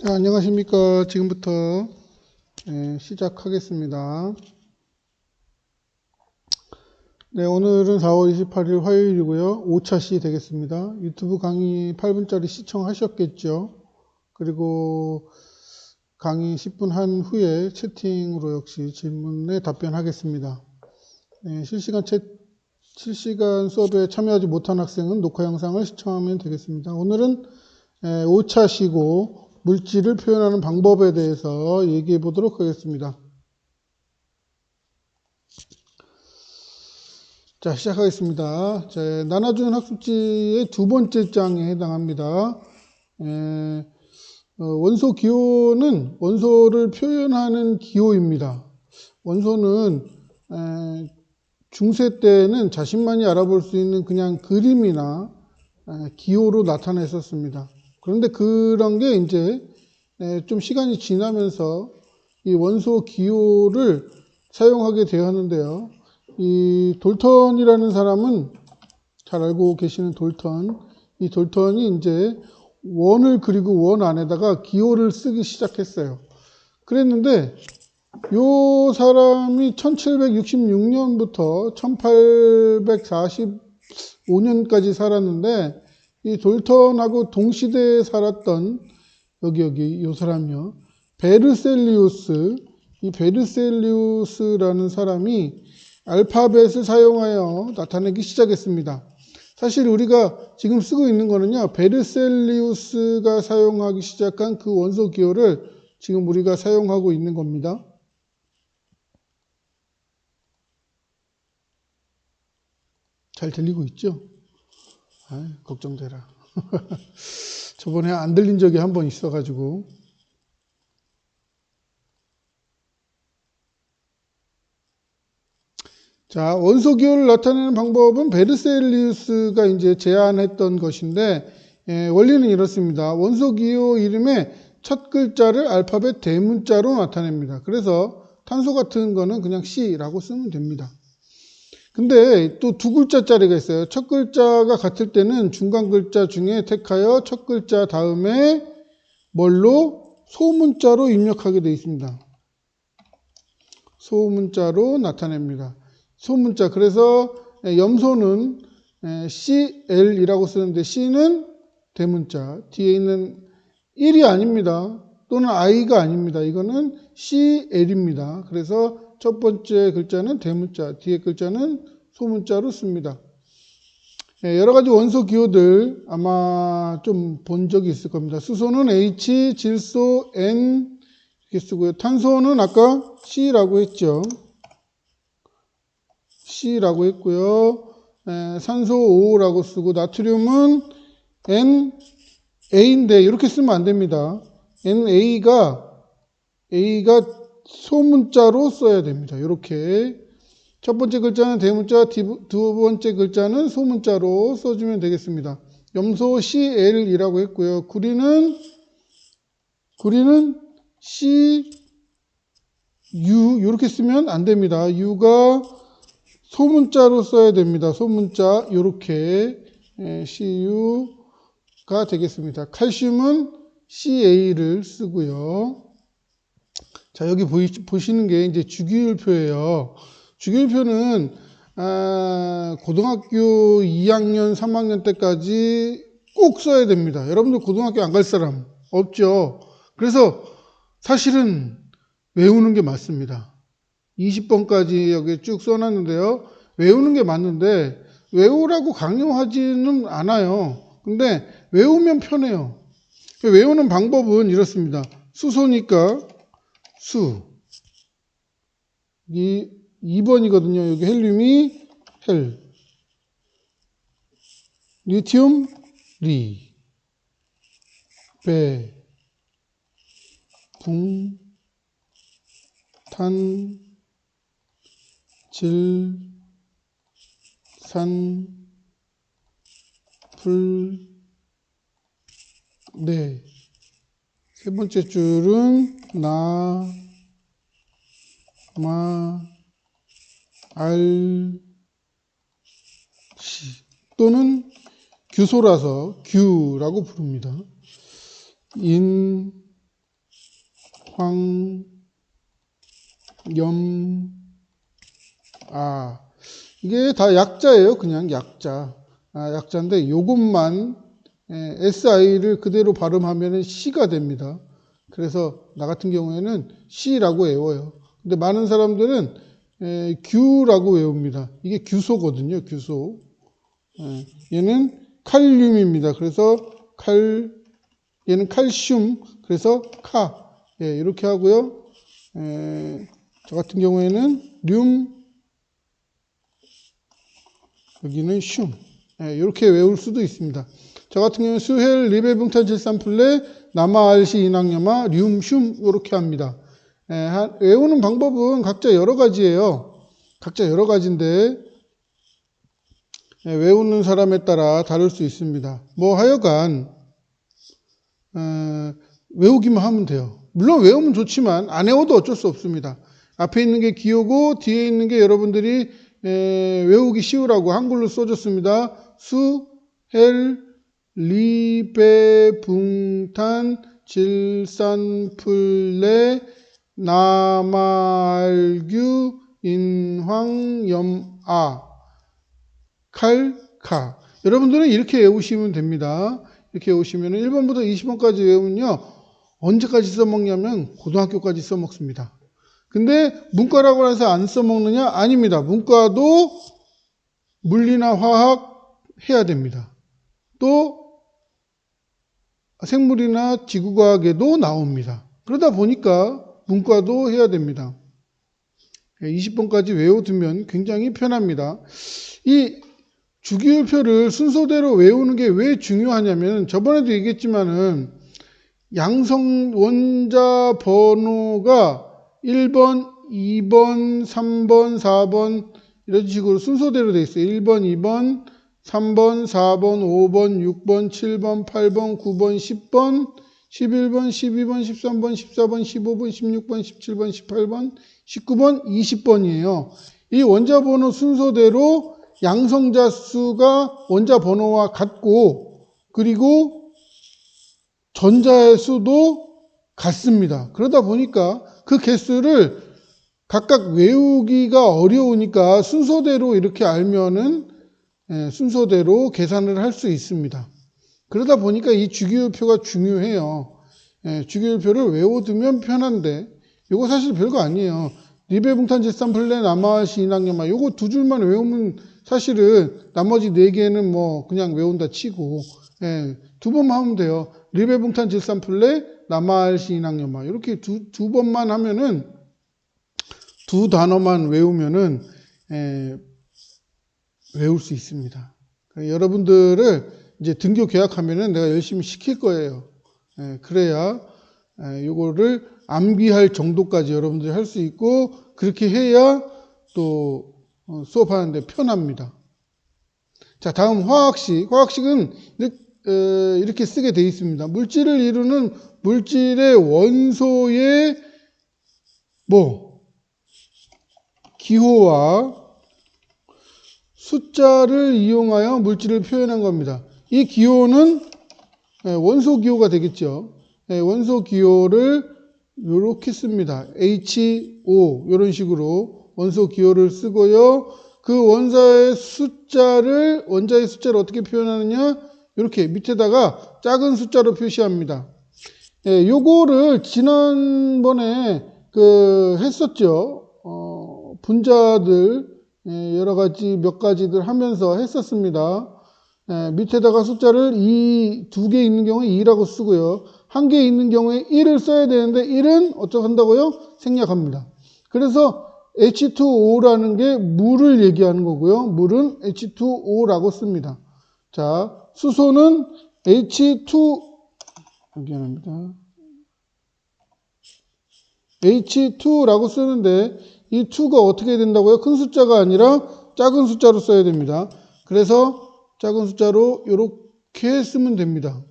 자, 안녕하십니까. 지금부터 시작하겠습니다. 네, 오늘은 4월 28일 화요일이고요. 5차 시 되겠습니다. 유튜브 강의 8분짜리 시청하셨겠죠. 그리고 강의 10분 한 후에 채팅으로 역시 질문에 답변하겠습니다. 네, 실시간 수업에 참여하지 못한 학생은 녹화 영상을 시청하면 되겠습니다. 오늘은 5차 시고 물질을 표현하는 방법에 대해서 얘기해 보도록 하겠습니다. 자, 시작하겠습니다. 자, 나눠주는 학습지의 두 번째 장에 해당합니다. 원소 기호는 원소를 표현하는 기호입니다. 원소는 중세 때는 자신만이 알아볼 수 있는 그냥 그림이나 기호로 나타냈었습니다. 그런데 그런 게 이제 좀 시간이 지나면서 이 원소 기호를 사용하게 되었는데요. 이 돌턴이라는 사람은 잘 알고 계시는 돌턴, 이 돌턴이 이제 원을 그리고 원 안에다가 기호를 쓰기 시작했어요. 그랬는데 요 사람이 1766년부터 1845년까지 살았는데 이 돌턴하고 동시대에 살았던 여기 요 사람이요. 베르셀리우스, 이 베르셀리우스라는 사람이 알파벳을 사용하여 나타내기 시작했습니다. 사실 우리가 지금 쓰고 있는 거는요. 베르셀리우스가 사용하기 시작한 그 원소 기호를 지금 우리가 사용하고 있는 겁니다. 잘 들리고 있죠? 걱정되라. 저번에 안 들린 적이 한 번 있어가지고. 자, 원소 기호를 나타내는 방법은 베르셀리우스가 이제 제안했던 것인데, 원리는 이렇습니다. 원소 기호 이름의 첫 글자를 알파벳 대문자로 나타냅니다. 그래서 탄소 같은 거는 그냥 C라고 쓰면 됩니다. 근데 또 두 글자짜리가 있어요. 첫 글자가 같을 때는 중간 글자 중에 택하여 첫 글자 다음에 뭘로? 소문자로 입력하게 되어 있습니다. 소문자로 나타냅니다. 소문자. 그래서 염소는 CL이라고 쓰는데 C는 대문자. 뒤에 있는 1이 아닙니다. 또는 I가 아닙니다. 이거는 CL입니다. 그래서 첫 번째 글자는 대문자, 뒤에 글자는 소문자로 씁니다. 여러 가지 원소 기호들 아마 좀 본 적이 있을 겁니다. 수소는 H, 질소 N 이렇게 쓰고요. 탄소는 아까 C라고 했죠. C라고 했고요. 산소 O라고 쓰고 나트륨은 NA인데 이렇게 쓰면 안 됩니다. NA가 소문자로 써야 됩니다. 이렇게 첫 번째 글자는 대문자, 두 번째 글자는 소문자로 써주면 되겠습니다. 염소 CL이라고 했고요. 구리는 CU 이렇게 쓰면 안 됩니다. U가 소문자로 써야 됩니다. 소문자 이렇게 CU가 되겠습니다. 칼슘은 CA를 쓰고요. 자, 여기 보시는 게 이제 주기율표예요. 주기율표는 고등학교 2학년, 3학년 때까지 꼭 써야 됩니다. 여러분들 고등학교 안 갈 사람 없죠? 그래서 사실은 외우는 게 맞습니다. 20번까지 여기 쭉 써놨는데요. 외우는 게 맞는데 외우라고 강요하지는 않아요. 근데 외우면 편해요. 외우는 방법은 이렇습니다. 수소니까 수. 2번이거든요. 여기 헬륨이 헬. 리튬 리. 배. 붕. 탄. 질. 산. 불. 네. 세 번째 줄은 나, 마, 알, 시 또는 규소라서 규라고 부릅니다. 인, 이게 다 약자예요. 그냥 약자. 약자인데 요것만 SI를 그대로 발음하면 C가 됩니다. 그래서 나 같은 경우에는 C라고 외워요. 근데 많은 사람들은 Q라고 외웁니다. 이게 규소거든요. 규소. 얘는 칼륨입니다. 그래서 얘는 칼슘. 그래서 이렇게 하고요. 저 같은 경우에는 여기는 슘. 이렇게 외울 수도 있습니다. 저 같은 경우는 수헬, 리베붕탄, 질산플레, 나마알시, 이낭염화, 륨, 이렇게 합니다. 외우는 방법은 각자 여러 가지예요. 각자 여러 가지인데 외우는 사람에 따라 다를 수 있습니다. 뭐 하여간 외우기만 하면 돼요. 물론 외우면 좋지만 안 외워도 어쩔 수 없습니다. 앞에 있는 게 기호고 뒤에 있는 게 여러분들이 외우기 쉬우라고 한글로 써줬습니다. 수, 헬, 리, 배, 붕, 탄, 질, 산, 플레, 나, 말, 규, 인, 황, 염, 칼, 여러분들은 이렇게 외우시면 됩니다. 이렇게 외우시면 1번부터 20번까지 외우면요. 언제까지 써먹냐면 고등학교까지 써먹습니다. 근데 문과라고 해서 안 써먹느냐? 아닙니다. 문과도 물리나 화학 해야 됩니다. 또 생물이나 지구과학에도 나옵니다. 그러다 보니까 문과도 해야 됩니다. 20번까지 외워두면 굉장히 편합니다. 이 주기율표를 순서대로 외우는 게 왜 중요하냐면 저번에도 얘기했지만은 양성 원자 번호가 1번, 2번, 3번, 4번 이런 식으로 순서대로 되어 있어요. 1번, 2번, 3번, 4번, 5번, 6번, 7번, 8번, 9번, 10번, 11번, 12번, 13번, 14번, 15번, 16번, 17번, 18번, 19번, 20번이에요. 이 원자 번호 순서대로 양성자 수가 원자 번호와 같고 그리고 전자의 수도 같습니다. 그러다 보니까 그 개수를 각각 외우기가 어려우니까 순서대로 이렇게 알면은 순서대로 계산을 할 수 있습니다. 그러다 보니까 이 주기율표가 중요해요. 주기율표를 외워두면 편한데 이거 사실 별거 아니에요. 리베붕탄, 질산플레, 나마알시, 이낭염화 요거 두 줄만 외우면 사실은 나머지 네 개는 뭐 그냥 외운다 치고 두 번만 하면 돼요. 리베붕탄, 질산플레, 나마알시, 이낭염화 이렇게 두 번만 하면은 두 단어만 외우면은 외울 수 있습니다. 여러분들을 이제 등교 계약하면은 내가 열심히 시킬 거예요. 그래야 요거를 암기할 정도까지 여러분들이 할 수 있고 그렇게 해야 또 수업하는데 편합니다. 자, 다음 화학식. 화학식은 이렇게 쓰게 되어 있습니다. 물질을 이루는 물질의 원소의 기호와 숫자를 이용하여 물질을 표현한 겁니다. 이 기호는 원소 기호가 되겠죠. 원소 기호를 이렇게 씁니다. HO 이런 식으로 원소 기호를 쓰고요. 그 원자의 숫자를 어떻게 표현하느냐? 이렇게 밑에다가 작은 숫자로 표시합니다. 요거를 지난번에 했었죠. 분자들 여러 가지 몇 가지들 하면서 했었습니다. 밑에다가 숫자를 2개 있는 경우에 2라고 쓰고요. 1개 있는 경우에 1을 써야 되는데 1은 어쩌고 한다고요? 생략합니다. 그래서 H2O라는 게 물을 얘기하는 거고요. 물은 H2O라고 씁니다. 자, 수소는 H2라고 쓰는데 이 2가 어떻게 된다고요? 큰 숫자가 아니라 작은 숫자로 써야 됩니다. 그래서 작은 숫자로 이렇게 쓰면 됩니다.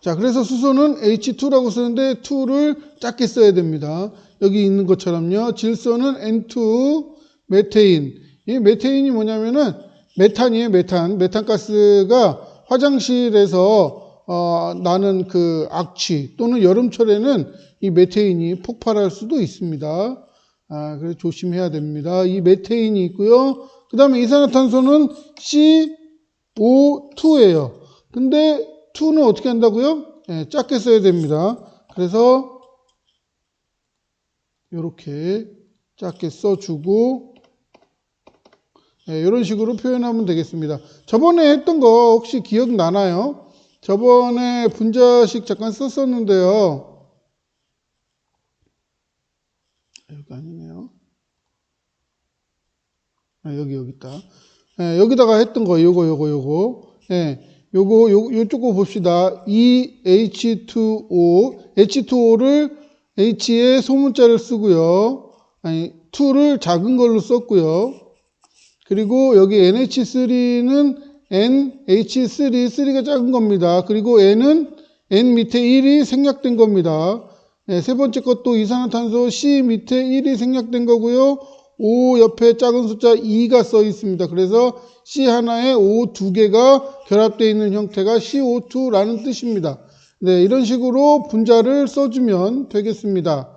자, 그래서 수소는 H2라고 쓰는데 2를 작게 써야 됩니다. 여기 있는 것처럼요. 질소는 N2, 메테인. 이 메테인이 뭐냐면은 메탄이에요, 메탄. 메탄가스가 화장실에서 나는 그 악취 또는 여름철에는 이 메테인이 폭발할 수도 있습니다. 그래서 조심해야 됩니다. 이 메테인이 있고요. 그 다음에 이산화탄소는 CO2예요. 근데 2는 어떻게 한다고요? 작게 써야 됩니다. 그래서 이렇게 작게 써주고 이런 식으로 표현하면 되겠습니다. 저번에 했던 거 혹시 기억나나요? 저번에 분자식 잠깐 썼었는데요. 여기 아니네요. 여기 있다. 여기다가 했던 거 요거. 요쪽 거 봅시다. H2O, H2O를 H에 소문자를 쓰고요. 2를 작은 걸로 썼고요. 그리고 여기 NH3는 NH3, 3가 작은 겁니다. 그리고 N은 N 밑에 1이 생략된 겁니다. 세 번째 것도 이산화탄소 C 밑에 1이 생략된 거고요. O 옆에 작은 숫자 2가 써 있습니다. 그래서 C 하나에 O 두 개가 결합되어 있는 형태가 CO2라는 뜻입니다. 네, 이런 식으로 분자를 써주면 되겠습니다.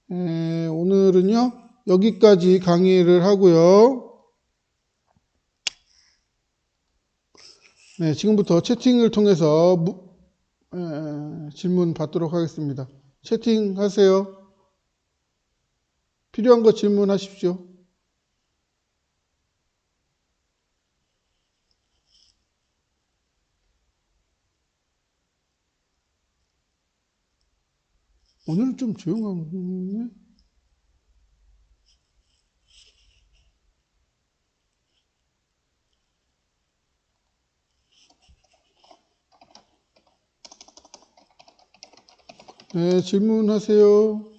오늘은요, 여기까지 강의를 하고요. 네, 지금부터 채팅을 통해서 질문 받도록 하겠습니다. 채팅하세요. 필요한 거 질문하십시오. 오늘은 좀 조용하네. 네, 질문하세요.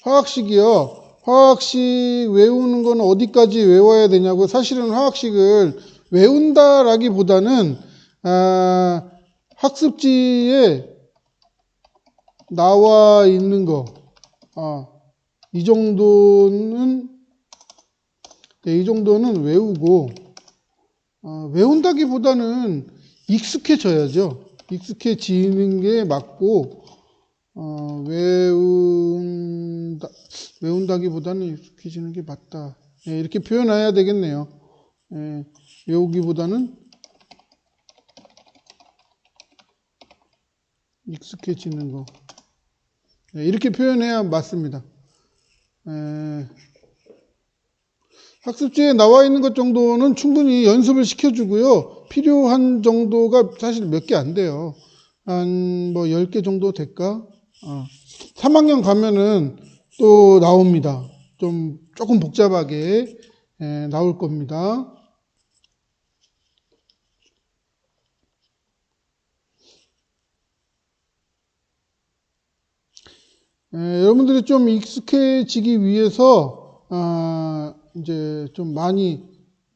화학식이요. 화학식 외우는 건 어디까지 외워야 되냐고. 사실은 화학식을 외운다라기보다는 학습지에 나와 있는 거. 이 정도는 이 정도는 외우고 외운다기보다는 익숙해져야죠. 익숙해지는 게 맞고 외운다기보다는 익숙해지는 게 맞다. 이렇게 표현해야 되겠네요. 외우기보다는 익숙해지는 거. 이렇게 표현해야 맞습니다. 학습지에 나와 있는 것 정도는 충분히 연습을 시켜주고요. 필요한 정도가 사실 몇 개 안 돼요. 한 뭐 10개 정도 될까? 3학년 가면은 또 나옵니다. 조금 복잡하게 나올 겁니다. 여러분들이 좀 익숙해지기 위해서 이제 좀 많이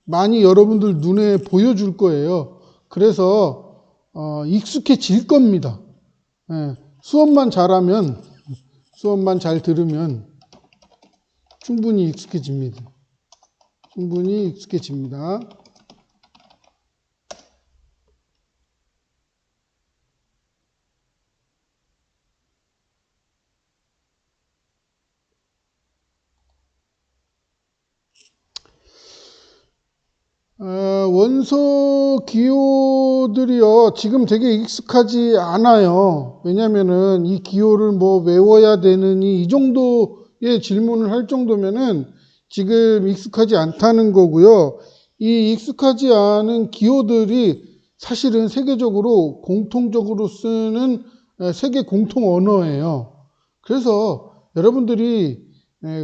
여러분들 눈에 보여줄 거예요. 그래서 익숙해질 겁니다. 수업만 잘하면, 수업만 잘 들으면 충분히 익숙해집니다. 충분히 익숙해집니다. 원소 기호들이요, 지금 되게 익숙하지 않아요. 왜냐면은 이 기호를 뭐 외워야 되느니 이 정도의 질문을 할 정도면은 지금 익숙하지 않다는 거고요. 이 익숙하지 않은 기호들이 사실은 세계적으로 공통적으로 쓰는 세계 공통 언어예요. 그래서 여러분들이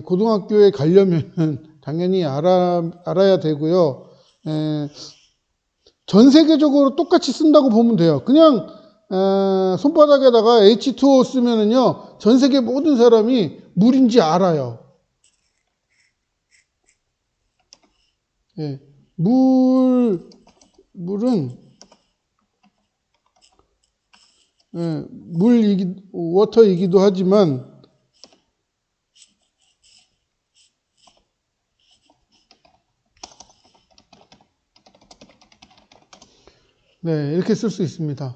고등학교에 가려면 당연히 알아야 되고요. 전 세계적으로 똑같이 쓴다고 보면 돼요. 그냥 손바닥에다가 H2O 쓰면은요, 전 세계 모든 사람이 물인지 알아요. 물은 워터이기도 하지만 네, 이렇게 쓸 수 있습니다.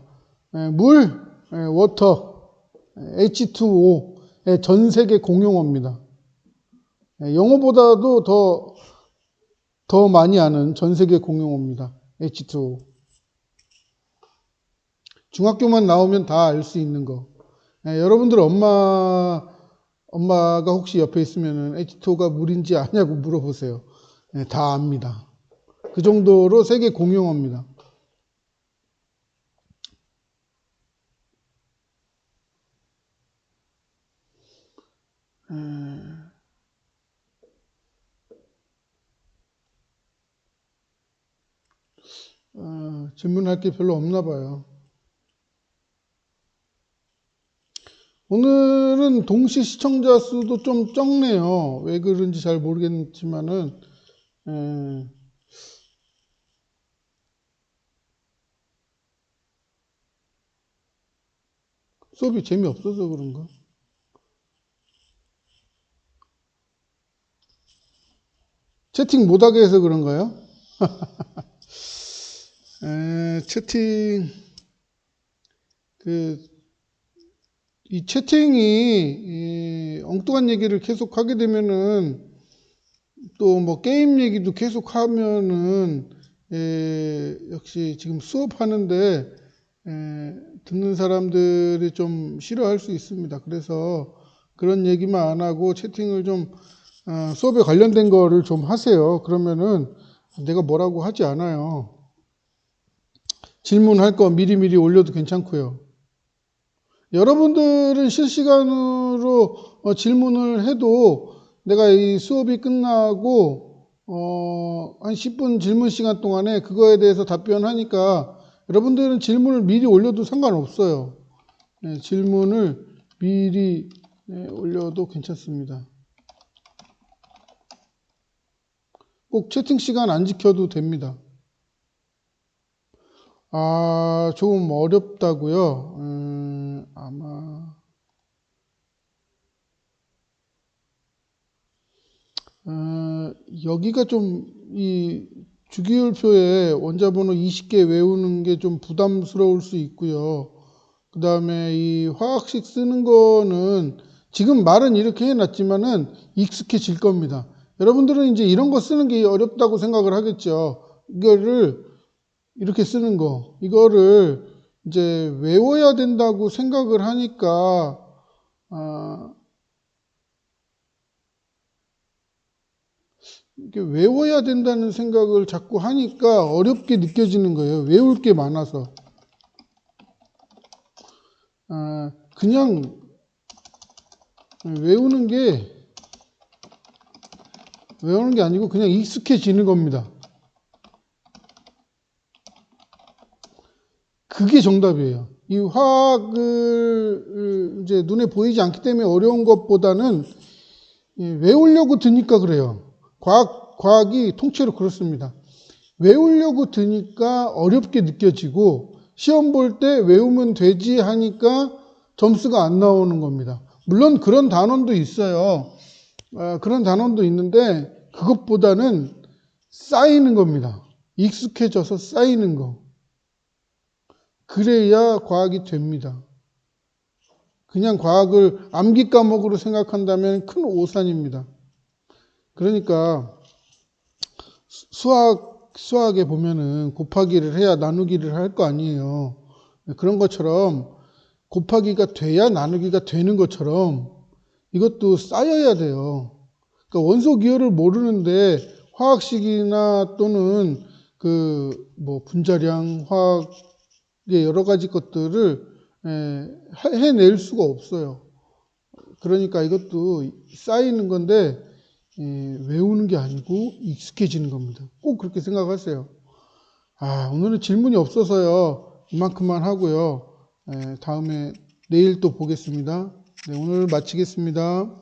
물, 워터, H2O의 전 세계 공용어입니다. 영어보다도 더 많이 아는 전 세계 공용어입니다. H2O. 중학교만 나오면 다 알 수 있는 거. 여러분들 엄마가 혹시 옆에 있으면 H2O가 물인지 아냐고 물어보세요. 다 압니다. 그 정도로 세계 공용어입니다. 질문할 게 별로 없나 봐요. 오늘은 동시 시청자 수도 좀 적네요. 왜 그런지 잘 모르겠지만은, 수업이 재미없어서 그런가? 채팅 못하게 해서 그런가요? 채팅, 이 채팅이 엉뚱한 얘기를 계속 하게 되면은 또 뭐 게임 얘기도 계속 하면은 역시 지금 수업하는데 듣는 사람들이 좀 싫어할 수 있습니다. 그래서 그런 얘기만 안 하고 채팅을 좀 수업에 관련된 거를 좀 하세요. 그러면은 내가 뭐라고 하지 않아요. 질문할 거 미리미리 올려도 괜찮고요. 여러분들은 실시간으로 질문을 해도 내가 이 수업이 끝나고 한 10분 질문 시간 동안에 그거에 대해서 답변하니까 여러분들은 질문을 미리 올려도 상관없어요. 질문을 미리 올려도 괜찮습니다. 꼭 채팅 시간 안 지켜도 됩니다. 조금 어렵다고요? 아마 여기가 좀 이 주기율표에 원자번호 20개 외우는 게 좀 부담스러울 수 있고요. 그 다음에 이 화학식 쓰는 거는 지금 말은 이렇게 해놨지만은 익숙해질 겁니다. 여러분들은 이제 이런 거 쓰는 게 어렵다고 생각을 하겠죠. 이거를 이렇게 쓰는 거, 이거를 이제 외워야 된다고 생각을 하니까, 이렇게 외워야 된다는 생각을 자꾸 하니까 어렵게 느껴지는 거예요. 외울 게 많아서. 그냥 외우는 게 아니고 그냥 익숙해지는 겁니다. 그게 정답이에요. 이 화학을 이제 눈에 보이지 않기 때문에 어려운 것보다는 외우려고 드니까 그래요. 과학이 통째로 그렇습니다. 외우려고 드니까 어렵게 느껴지고 시험 볼 때 외우면 되지 하니까 점수가 안 나오는 겁니다. 물론 그런 단원도 있어요. 그런 단원도 있는데 그것보다는 쌓이는 겁니다. 익숙해져서 쌓이는 거. 그래야 과학이 됩니다. 그냥 과학을 암기 과목으로 생각한다면 큰 오산입니다. 그러니까 수학에 보면은 곱하기를 해야 나누기를 할 거 아니에요. 그런 것처럼 곱하기가 돼야 나누기가 되는 것처럼 이것도 쌓여야 돼요. 그러니까 원소 기호를 모르는데 화학식이나 또는 분자량, 화학의 여러 가지 것들을 해낼 수가 없어요. 그러니까 이것도 쌓이는 건데 외우는 게 아니고 익숙해지는 겁니다. 꼭 그렇게 생각하세요. 오늘은 질문이 없어서요. 이만큼만 하고요. 다음에 내일 또 보겠습니다. 네, 오늘 마치겠습니다.